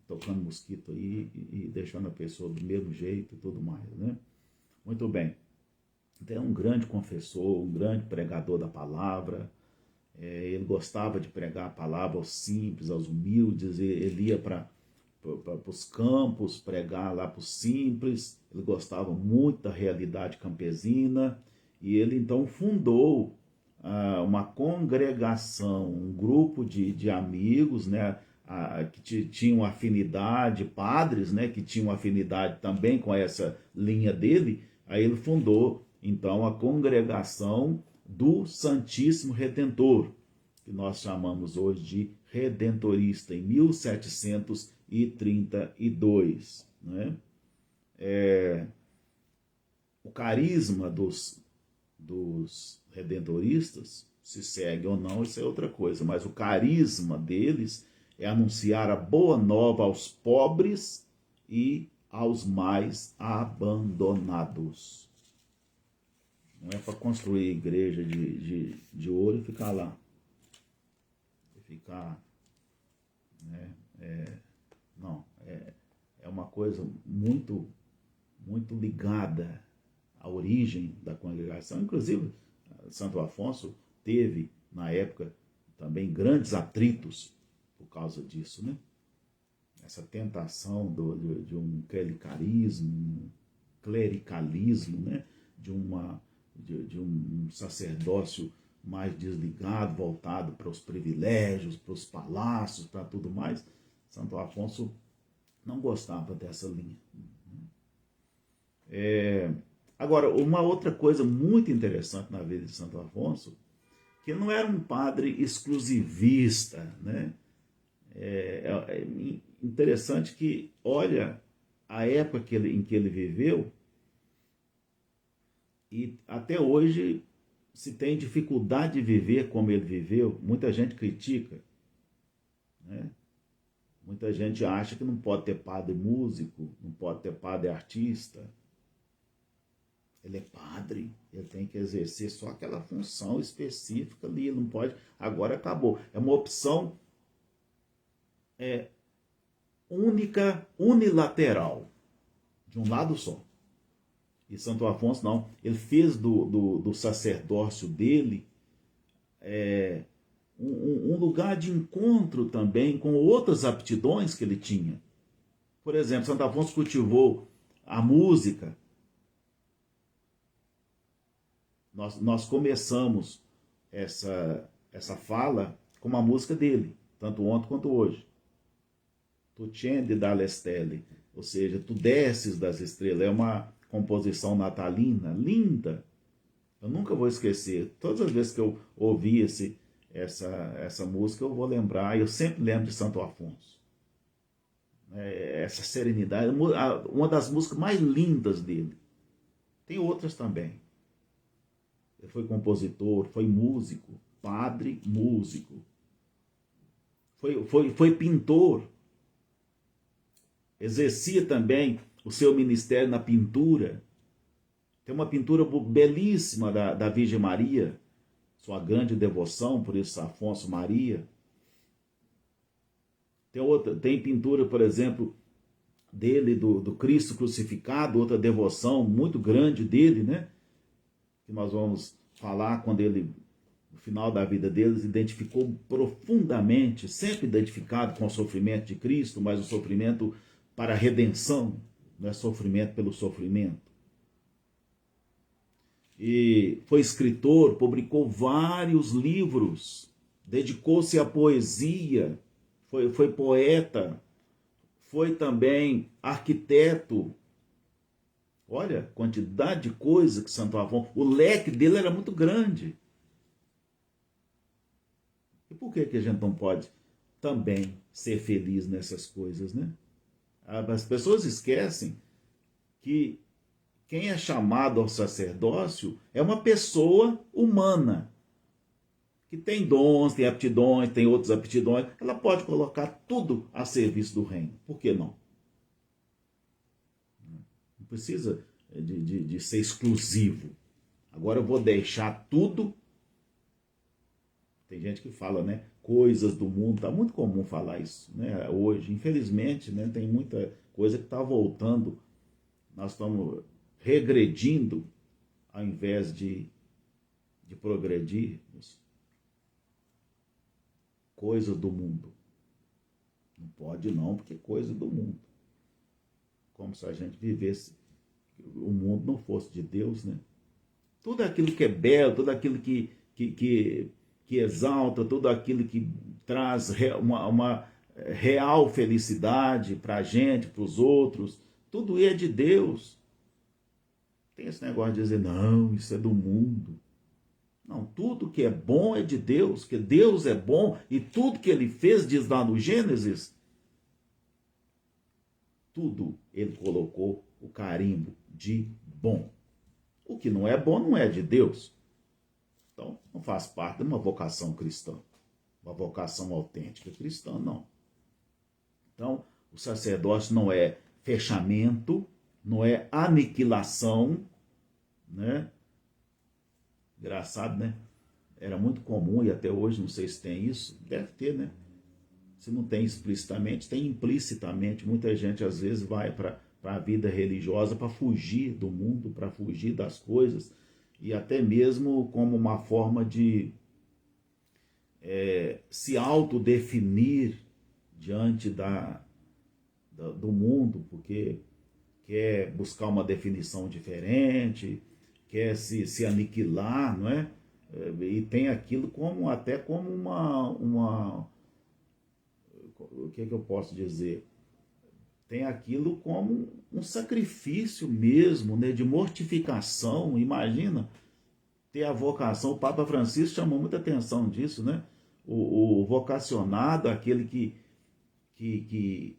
tocando mosquito aí e deixando a pessoa do mesmo jeito e tudo mais, né? Muito bem. Então, é um grande confessor, um grande pregador da palavra. Ele gostava de pregar a palavra aos simples, aos humildes. Ele ia para os campos pregar lá para os simples. Ele gostava muito da realidade campesina. E ele então fundou uma congregação, um grupo de amigos, né, que tinham afinidade, padres, né, que tinham afinidade também com essa linha dele. Aí ele fundou então a congregação do Santíssimo Redentor, que nós chamamos hoje de redentorista, em 1732. Né? O carisma dos redentoristas, se segue ou não, isso é outra coisa, mas o carisma deles é anunciar a boa nova aos pobres e aos mais abandonados. Não é para construir igreja de ouro e ficar lá. Né? Não, é uma coisa muito, muito ligada à origem da congregação. Inclusive, Santo Afonso teve, na época, também grandes atritos por causa disso, né? Essa tentação de um clericalismo, né? de um sacerdócio mais desligado, voltado para os privilégios, para os palácios, para tudo mais. Santo Afonso não gostava dessa linha. Agora, uma outra coisa muito interessante na vida de Santo Afonso, que não era um padre exclusivista, né? É interessante que, olha, a época em que ele viveu, e até hoje se tem dificuldade de viver como ele viveu. Muita gente critica, né? Muita gente acha que não pode ter padre músico, não pode ter padre artista. Ele é padre, ele tem que exercer só aquela função específica ali, ele não pode, agora acabou. É uma opção única, unilateral, de um lado só. E Santo Afonso não, ele fez do sacerdócio dele um lugar de encontro também com outras aptidões que ele tinha. Por exemplo, Santo Afonso cultivou a música. Nós começamos essa fala com uma música dele, tanto ontem quanto hoje. Tu scendi dalle stelle, ou seja, tu desces das estrelas. É uma composição natalina, linda. Eu nunca vou esquecer. Todas as vezes que eu ouvi essa música, eu vou lembrar. Eu sempre lembro de Santo Afonso. Essa serenidade, uma das músicas mais lindas dele. Tem outras também. Ele foi compositor, foi músico, padre, músico. Foi pintor. Exercia também o seu ministério na pintura. Tem uma pintura belíssima da Virgem Maria, sua grande devoção, por isso Afonso Maria. Tem pintura, por exemplo, dele, do Cristo crucificado, outra devoção muito grande dele, né? Que nós vamos falar quando ele, no final da vida dele, se identificou profundamente, sempre identificado com o sofrimento de Cristo, mas o sofrimento para a redenção, não é sofrimento pelo sofrimento. E foi escritor, publicou vários livros, dedicou-se à poesia, foi poeta, foi também arquiteto. Olha, quantidade de coisa que Santo Afonso... O leque dele era muito grande. E por que a gente não pode também ser feliz nessas coisas, né? As pessoas esquecem que quem é chamado ao sacerdócio é uma pessoa humana, que tem dons, tem aptidões, tem outras aptidões. Ela pode colocar tudo a serviço do reino. Por que não? Não precisa de ser exclusivo. Agora eu vou deixar tudo. Tem gente que fala, né? Coisas do mundo. Está muito comum falar isso, né? Hoje, infelizmente, né? Tem muita coisa que está voltando. Nós estamos regredindo ao invés de progredirmos. Coisas do mundo. Não pode não, porque é coisa do mundo. Como se a gente vivesse, o mundo não fosse de Deus, né? Tudo aquilo que é belo, tudo aquilo que exalta, tudo aquilo que traz uma real felicidade para a gente, para os outros, tudo é de Deus. Tem esse negócio de dizer, não, isso é do mundo. Não, tudo que é bom é de Deus, que Deus é bom e tudo que ele fez, diz lá no Gênesis, tudo ele colocou o carimbo de bom. O que não é bom não é de Deus. Então, não faz parte de uma vocação cristã, uma vocação autêntica cristã, não. Então, o sacerdócio não é fechamento, não é aniquilação, né? Engraçado, né? Era muito comum, e até hoje, não sei se tem isso, deve ter, né? Se não tem explicitamente, tem implicitamente. Muita gente, às vezes, vai para a vida religiosa para fugir do mundo, para fugir das coisas, e até mesmo como uma forma de se autodefinir diante do mundo, porque quer buscar uma definição diferente, quer se aniquilar, não é? E tem aquilo como até como o que eu posso dizer? Tem aquilo como um sacrifício mesmo, né, de mortificação. Imagina ter a vocação. O Papa Francisco chamou muita atenção disso, né? O vocacionado, aquele que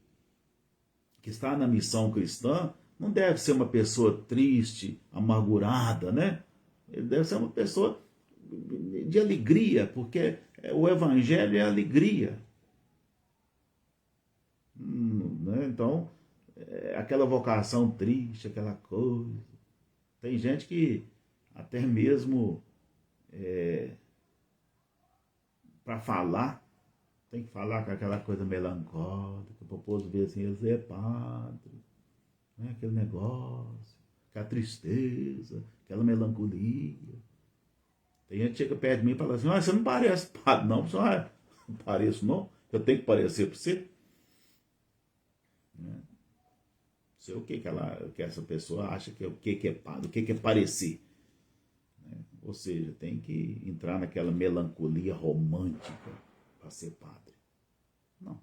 está na missão cristã, não deve ser uma pessoa triste, amargurada, né? Ele deve ser uma pessoa de alegria, porque o evangelho é alegria. Né? Então, aquela vocação triste, aquela coisa. Tem gente que até mesmo para falar, tem que falar com aquela coisa melancólica, para o povo ver assim, ele é padre, né? Aquele negócio, aquela tristeza, aquela melancolia. Tem gente que chega perto de mim e fala assim, você não parece padre não, não pareço não, eu tenho que parecer para você. Não sei o que essa pessoa acha que é o que é padre, o que é parecer. Ou seja, tem que entrar naquela melancolia romântica para ser padre. Não.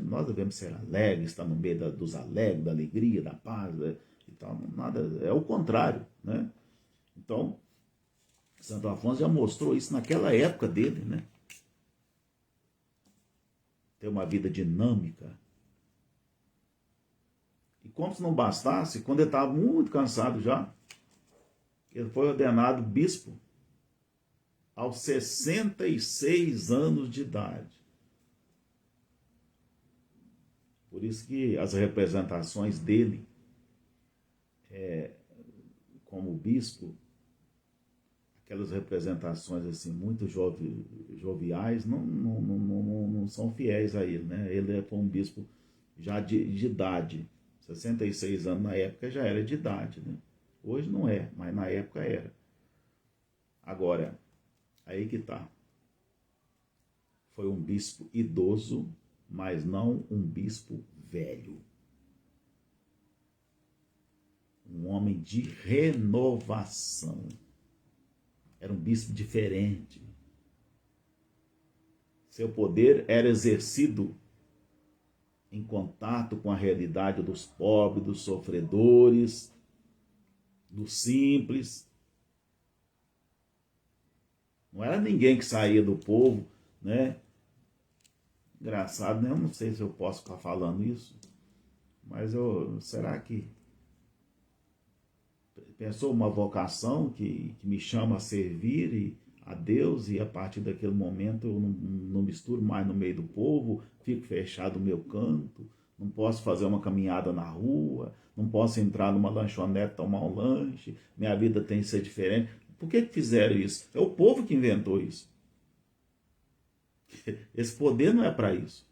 Nós devemos ser alegres, estar no meio dos alegres, da alegria, da paz, e tal. Nada, é o contrário, né? Então, Santo Afonso já mostrou isso naquela época dele, né? Ter uma vida dinâmica. E como se não bastasse, quando ele estava muito cansado já, ele foi ordenado bispo aos 66 anos de idade. Por isso que as representações dele como bispo, aquelas representações assim muito joviais, não são fiéis a ele, né? Ele foi um bispo já de idade, 66 anos na época já era de idade, né? Hoje não é, mas na época era. Agora, aí que tá. Foi um bispo idoso, mas não um bispo velho. Um homem de renovação. Era um bispo diferente. Seu poder era exercido em contato com a realidade dos pobres, dos sofredores, dos simples. Não era ninguém que saía do povo, né? Engraçado, né? Eu não sei se eu posso ficar falando isso, mas será que pensou uma vocação que me chama a servir a Deus, e a partir daquele momento eu não misturo mais no meio do povo, fico fechado no meu canto, não posso fazer uma caminhada na rua, não posso entrar numa lanchonete tomar um lanche, minha vida tem que ser diferente. Por que fizeram isso? É o povo que inventou isso. Esse poder não é para isso.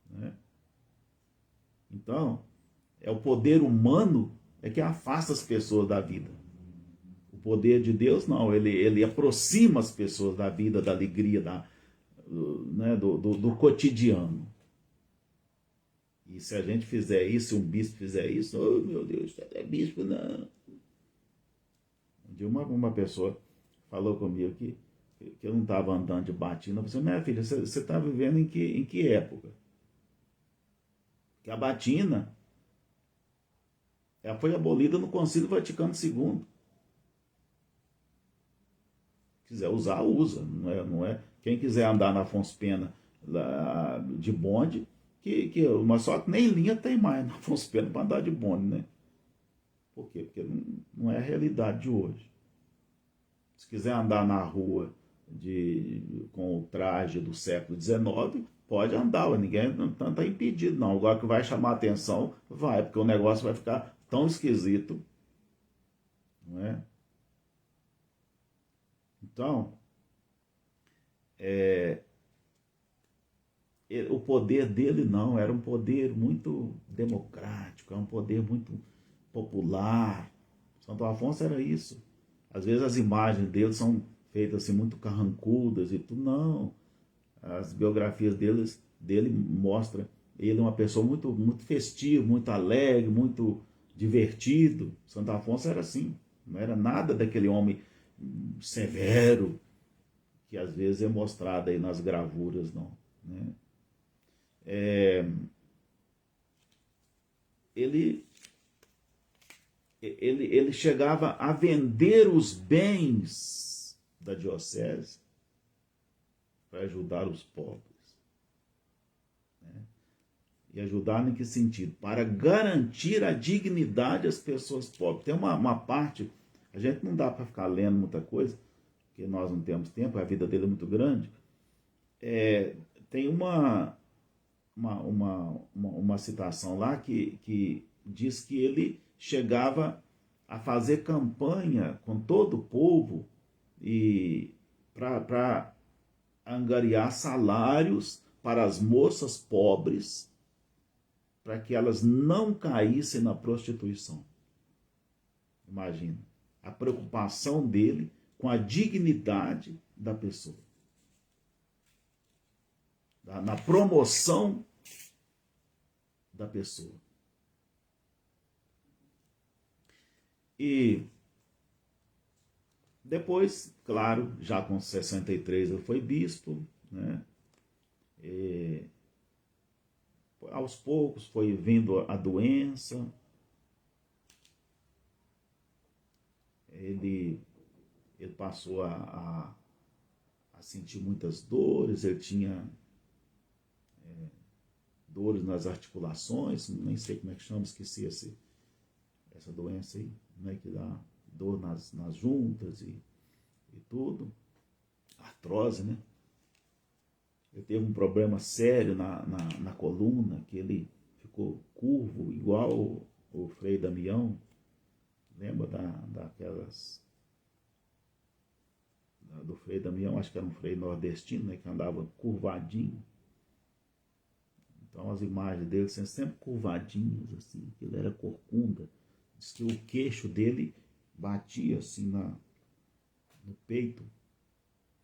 Né? Então, é o poder humano é que afasta as pessoas da vida. O poder de Deus não, ele aproxima as pessoas da vida, da alegria, né, do cotidiano. E se a gente fizer isso, se um bispo fizer isso, oh meu Deus, é bispo não. Um dia uma pessoa falou comigo que eu não estava andando de batina. Eu falei, minha filha, você está vivendo em que época? Que a batina ela foi abolida no Concílio Vaticano II. Quiser usar, usa. Não é. Quem quiser andar na Afonso Pena de bonde, mas só que nem linha tem mais na Afonso Pena para andar de bonde, né? Por quê? Porque não é a realidade de hoje. Se quiser andar na rua com o traje do século XIX, pode andar, ninguém não está impedido, não. Agora que vai chamar a atenção, vai, porque o negócio vai ficar tão esquisito, não é? Então, o poder dele não, era um poder muito democrático, era um poder muito popular. Santo Afonso era isso. Às vezes as imagens dele são feitas assim muito carrancudas e tudo, não. As biografias dele mostram ele uma pessoa muito, muito festiva, muito alegre, muito divertido. Santo Afonso era assim, não era nada daquele homem severo que às vezes é mostrado aí nas gravuras, não. Né? Ele chegava a vender os bens da diocese para ajudar os pobres. Né? E ajudar em que sentido? Para garantir a dignidade às pessoas pobres. Tem uma parte, a gente não dá para ficar lendo muita coisa, porque nós não temos tempo, a vida dele é muito grande. Tem uma citação lá que diz que ele chegava a fazer campanha com todo o povo e para angariar salários para as moças pobres, para que elas não caíssem na prostituição. Imagina, a preocupação dele com a dignidade da pessoa. Na promoção da pessoa. E depois, claro, já com 63 ele foi bispo, né? E aos poucos foi vindo a doença. Ele passou a sentir muitas dores, ele tinha dores nas articulações, nem sei como é que chama, esqueci essa doença aí, né, que dá dor nas juntas e tudo, artrose, né? Ele teve um problema sério na coluna, que ele ficou curvo, igual o Frei Damião, lembra do Frei Damião, acho que era um Frei nordestino, né, que andava curvadinho. Então as imagens dele são sempre curvadinhas, assim, que ele era corcunda. Diz que o queixo dele batia assim no peito,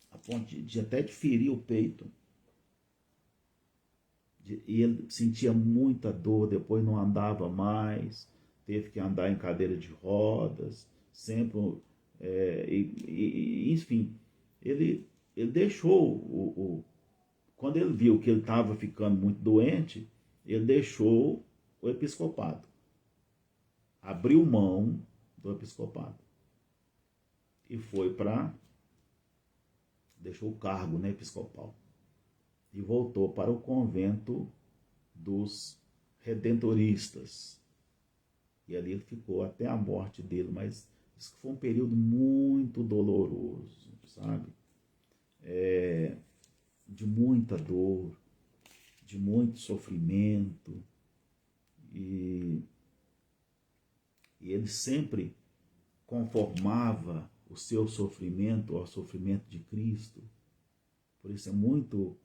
a ponto de até de ferir o peito. E ele sentia muita dor, depois não andava mais, teve que andar em cadeira de rodas, sempre, enfim, ele deixou quando ele viu que ele estava ficando muito doente, ele deixou o episcopado. Abriu mão do episcopado. E foi deixou o cargo, né, episcopal. E voltou para o convento dos redentoristas. E ali ele ficou até a morte dele, mas diz que foi um período muito doloroso, sabe? De muita dor, de muito sofrimento, e ele sempre conformava o seu sofrimento ao sofrimento de Cristo. Por isso é muito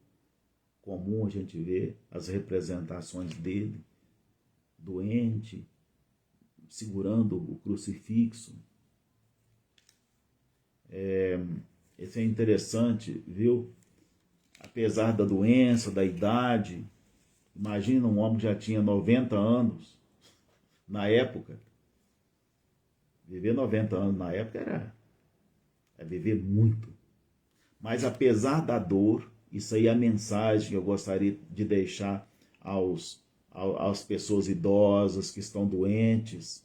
comum a gente ver as representações dele doente, segurando o crucifixo. Isso é interessante, viu? Apesar da doença, da idade, imagina um homem que já tinha 90 anos na época. Viver 90 anos na época era viver muito. Mas apesar da dor, isso aí é a mensagem que eu gostaria de deixar às pessoas idosas que estão doentes.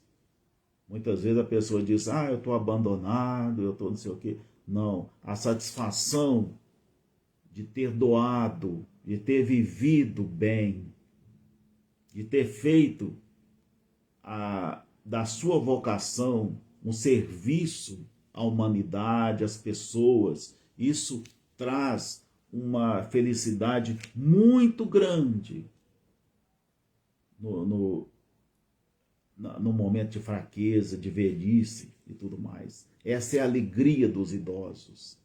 Muitas vezes a pessoa diz, eu estou abandonado, eu estou não sei o quê. Não, a satisfação de ter doado, de ter vivido bem, de ter feito da sua vocação um serviço à humanidade, às pessoas, isso traz uma felicidade muito grande no momento de fraqueza, de velhice e tudo mais. Essa é a alegria dos idosos.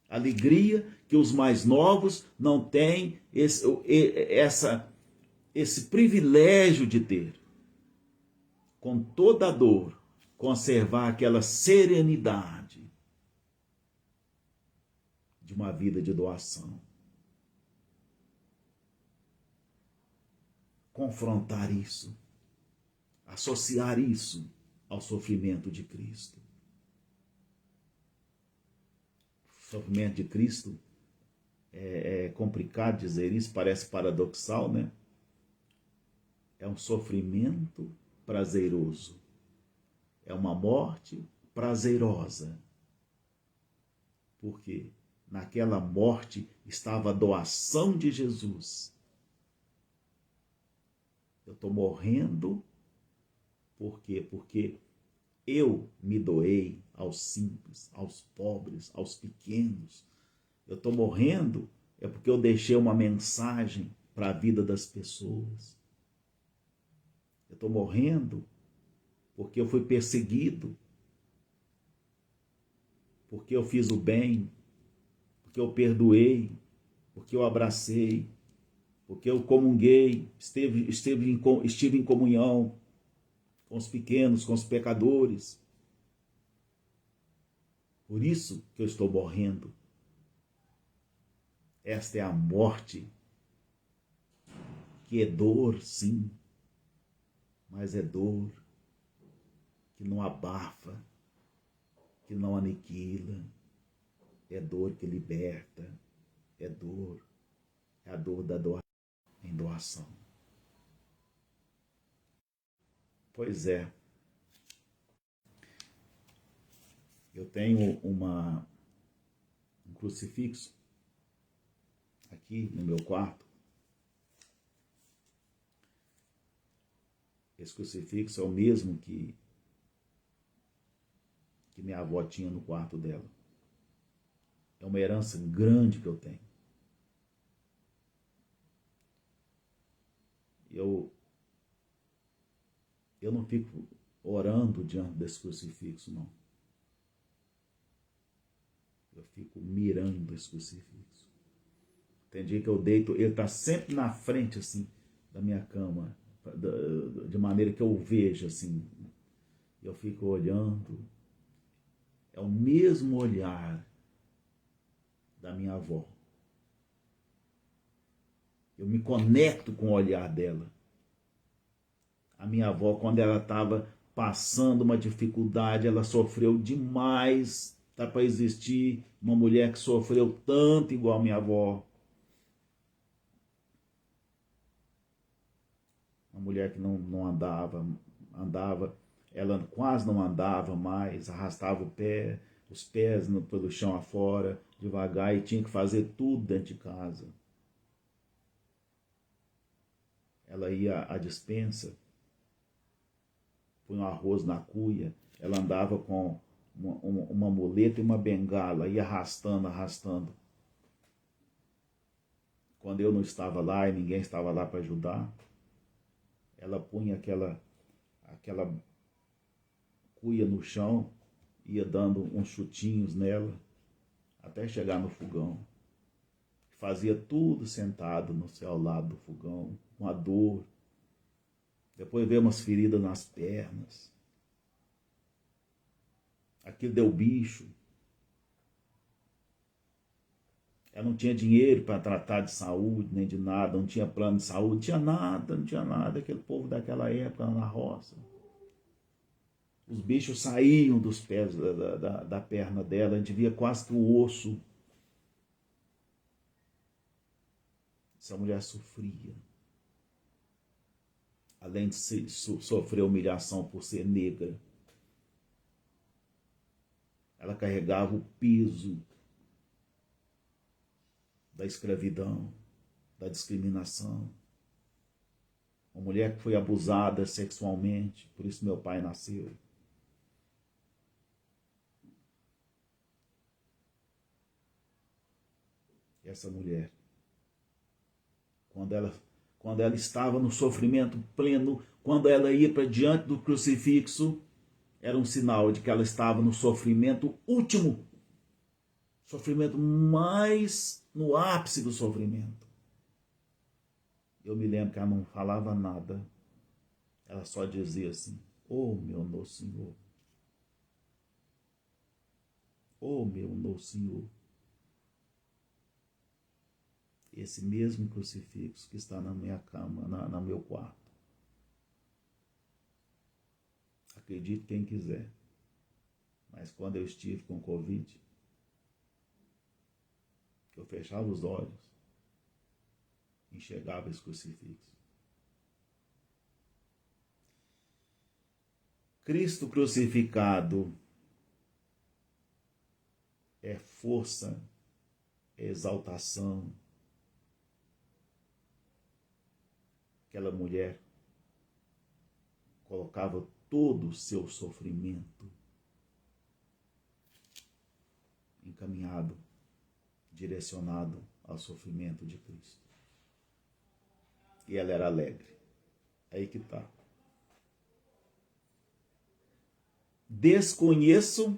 Alegria que os mais novos não têm esse privilégio de ter. Com toda a dor, conservar aquela serenidade de uma vida de doação. Confrontar isso, associar isso ao sofrimento de Cristo. O sofrimento de Cristo é complicado dizer isso, parece paradoxal, né? É um sofrimento prazeroso. É uma morte prazerosa. Porque naquela morte estava a doação de Jesus. Eu estou morrendo, por quê? Porque eu me doei aos simples, aos pobres, aos pequenos. Eu estou morrendo é porque eu deixei uma mensagem para a vida das pessoas. Eu estou morrendo porque eu fui perseguido, porque eu fiz o bem, porque eu perdoei, porque eu abracei, porque eu comunguei, estive em comunhão com os pequenos, com os pecadores. Por isso que eu estou morrendo. Esta é a morte, que é dor, sim, mas é dor que não abafa, que não aniquila, é dor que liberta, é a dor da doação em doação. Pois é, eu tenho um crucifixo aqui no meu quarto. Esse crucifixo é o mesmo que minha avó tinha no quarto dela. É uma herança grande que eu tenho. Eu não fico orando diante desse crucifixo, não. Eu fico mirando esse crucifixo. Tem dia que eu deito, ele está sempre na frente, assim, da minha cama, de maneira que eu o vejo, assim. Eu fico olhando. É o mesmo olhar da minha avó. Eu me conecto com o olhar dela. A minha avó, quando ela estava passando uma dificuldade, ela sofreu demais. Tá para existir uma mulher que sofreu tanto igual a minha avó. Uma mulher que não andava, ela quase não andava mais, arrastava os pés pelo chão afora, devagar, e tinha que fazer tudo dentro de casa. Ela ia à despensa, põe um arroz na cuia, ela andava com uma muleta e uma bengala, ia arrastando. Quando eu não estava lá e ninguém estava lá para ajudar, ela punha aquela cuia no chão, ia dando uns chutinhos nela, até chegar no fogão. Fazia tudo sentado ao lado do fogão, com a dor. Depois veio umas feridas nas pernas. Aquilo deu bicho. Ela não tinha dinheiro para tratar de saúde, nem de nada, não tinha plano de saúde, não tinha nada. Aquele povo daquela época lá na roça. Os bichos saíam dos pés da perna dela, a gente via quase que o osso. Essa mulher sofria. Além de sofrer humilhação por ser negra, ela carregava o peso da escravidão, da discriminação. Uma mulher que foi abusada sexualmente, por isso meu pai nasceu. Essa mulher, quando ela estava no sofrimento pleno, quando ela ia para diante do crucifixo, era um sinal de que ela estava no sofrimento último, sofrimento mais no ápice do sofrimento. Eu me lembro que ela não falava nada, ela só dizia assim: "Oh, meu nosso Senhor, oh, meu nosso Senhor." Esse mesmo crucifixo que está na minha cama, no meu quarto. Acredite quem quiser, mas quando eu estive com Covid, eu fechava os olhos, enxergava esse crucifixo. Cristo crucificado é força, é exaltação. Aquela mulher colocava todo o seu sofrimento encaminhado, direcionado ao sofrimento de Cristo. E ela era alegre. Aí que está. Desconheço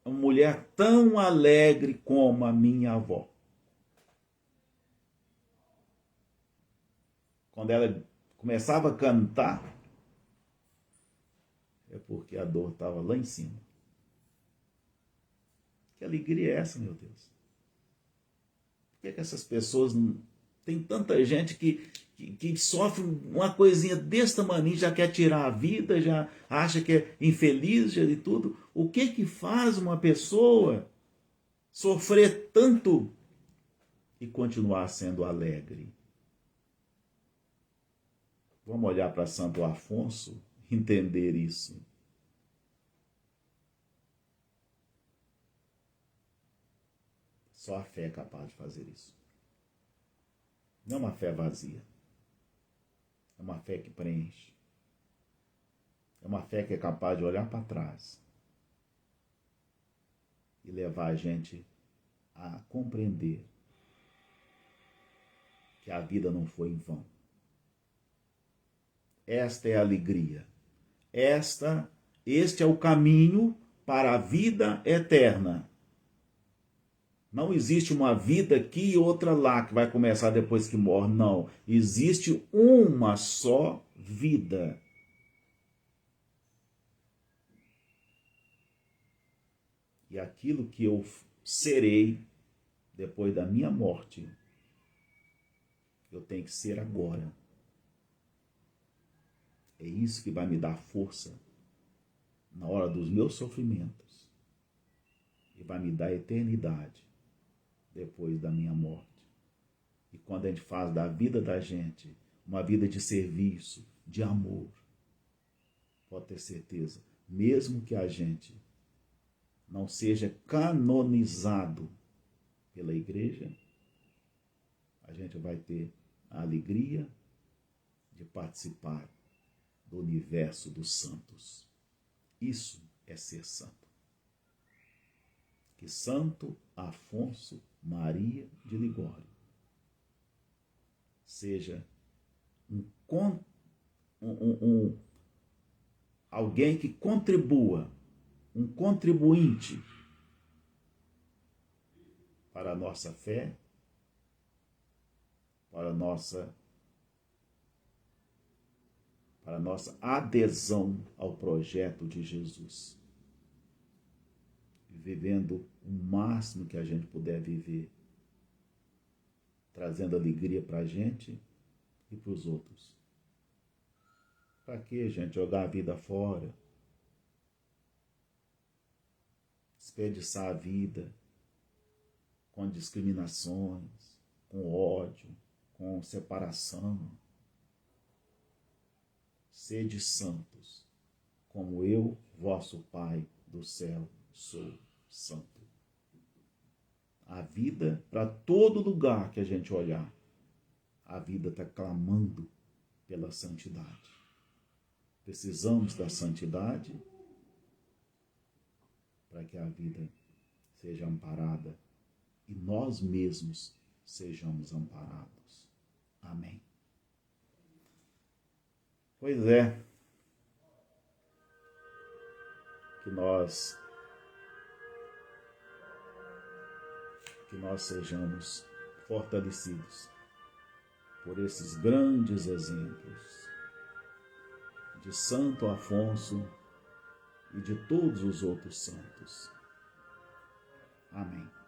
uma mulher tão alegre como a minha avó. Quando ela começava a cantar, é porque a dor estava lá em cima. Que alegria é essa, meu Deus? Por que essas pessoas... Tem tanta gente que sofre uma coisinha desse tamanho, já quer tirar a vida, já acha que é infeliz, já de tudo. O que faz uma pessoa sofrer tanto e continuar sendo alegre? Vamos olhar para Santo Afonso, entender isso. Só a fé é capaz de fazer isso. Não é uma fé vazia. É uma fé que preenche. É uma fé que é capaz de olhar para trás e levar a gente a compreender que a vida não foi em vão. Esta é a alegria. Este é o caminho para a vida eterna. Não existe uma vida aqui e outra lá que vai começar depois que morre, não. Existe uma só vida. E aquilo que eu serei depois da minha morte, eu tenho que ser agora. É isso que vai me dar força na hora dos meus sofrimentos e vai me dar eternidade depois da minha morte. E quando a gente faz da vida da gente uma vida de serviço, de amor, pode ter certeza, mesmo que a gente não seja canonizado pela igreja, a gente vai ter a alegria de participar do universo dos santos. Isso é ser santo. Que Santo Afonso Maria de Ligório seja alguém que contribua, um contribuinte para a nossa fé, para a nossa para a nossa adesão ao projeto de Jesus. Vivendo o máximo que a gente puder viver, trazendo alegria para a gente e para os outros. Para que, gente, jogar a vida fora? Desperdiçar a vida com discriminações, com ódio, com separação. Sede santos, como eu, vosso Pai do céu, sou santo. A vida, para todo lugar que a gente olhar, a vida está clamando pela santidade. Precisamos da santidade para que a vida seja amparada e nós mesmos sejamos amparados. Amém. Pois é, que nós sejamos fortalecidos por esses grandes exemplos de Santo Afonso e de todos os outros santos. Amém.